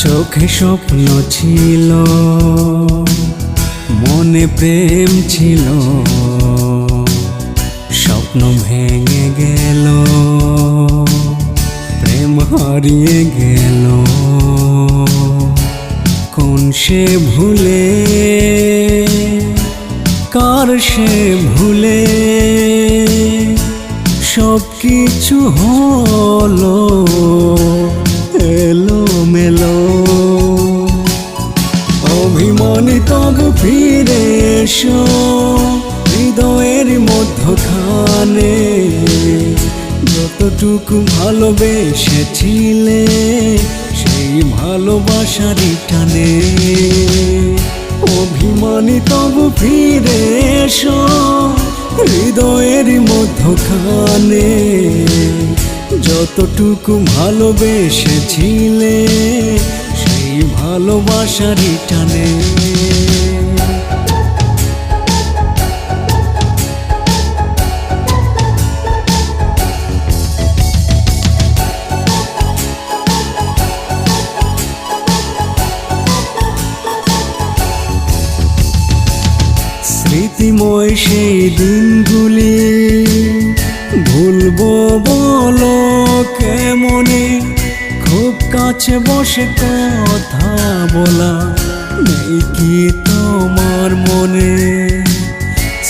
চোখে স্বপ্ন ছিল, মনে প্রেম ছিল, স্বপ্ন ভেঙে গেল, প্রেম হারিয়ে গেল। কোন সে ভুলে, কার সে ভুলে, সব কিছু হলো এলো মেলো। অভিমানী তবু ফিরে এসো হৃদয়ের মধ্যখানে, যতটুকু ভালোবেসেছিলে সেই ভালোবাসারই টানে। অভিমানী তবু ফিরে এসো হৃদয়ের মধ্যখানে, যতটুকু ভালোবেসেছিলে সেই ভালোবাসারই টানে। স্মৃতিময় সেই দিনগুলি ভুলবো বলো কেমনে, খুব কাছে বসে কথা বলা নেই কি তোমার মনে।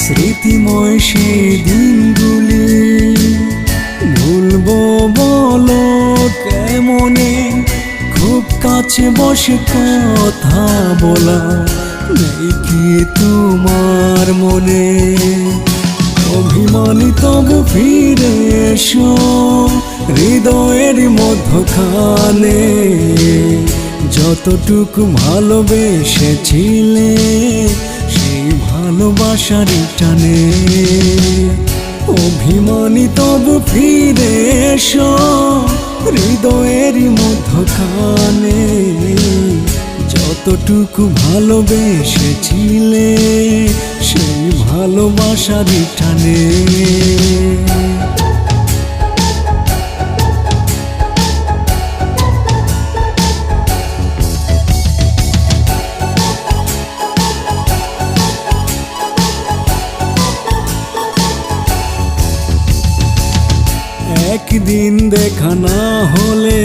স্মৃতিময় সেই দিনগুলি ভুলবো বলো কেমনে, খুব কাছে বসে কথা বলা নেই কি তোমার মনে। অভিমানী তবু ফিরে এসো হৃদয়ের মধ্যখানে, যতটুকু ভালোবেসেছিলে সেই ভালোবাসারই টানে। অভিমানী তবু ফিরে এসো হৃদয়ের মধ্যখানে, যতটুকু ভালোবেসেছিলে সেই ভালোবাসারই টানে। একদিন দেখা না হলে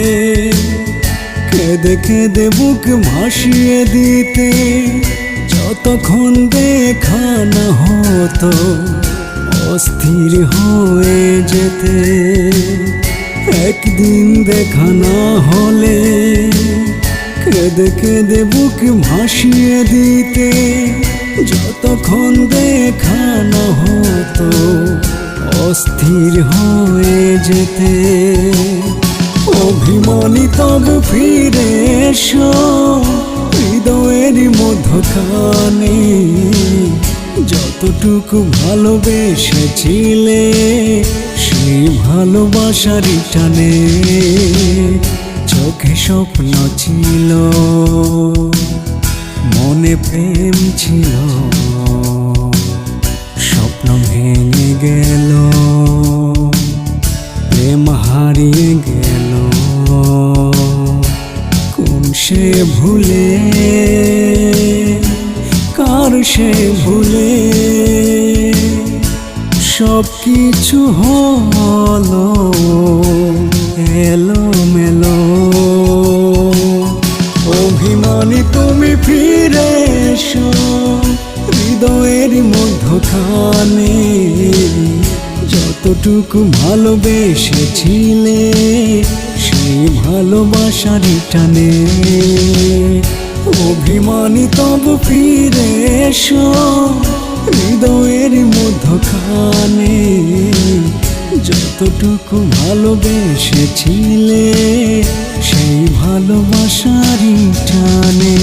কেঁদে কেঁদে বুক ভাসিয়ে দিতে, যতক্ষণ দেখা না হতো অস্থির হয়ে যেতে। একদিন দেখা না হলে কেঁদে কেঁদে বুক ভাসিয়ে দিতে, যতক্ষণ দেখা না হতো অস্থির হয়ে যেতে। অভিমানী তবু ফিরে এসো হৃদয়ের মধ্যখানে, যতটুকু ভালোবেসেছিলে সেই ভালোবাসারই টানে। চোখে স্বপ্ন ছিল, মনে প্রেম ছিল, স্বপ্ন ভেঙে গেল, প্রেম হারিয়ে গেল। কোন সে ভুলে, কার সে ভুলে, সব কিছু হলো এলো মেলো। অভিমানী তুমি ফিরে এসো হৃদয়ের মধ্যখানে, যতটুকু ভালোবেসেছিলে সেই ভালোবাসারই টানে। অভিমানী তবু ফিরে এসো হৃদয়ের মধ্যখানে, যতটুকু ভালোবেসেছিলে সেই ভালোবাসারই টানে।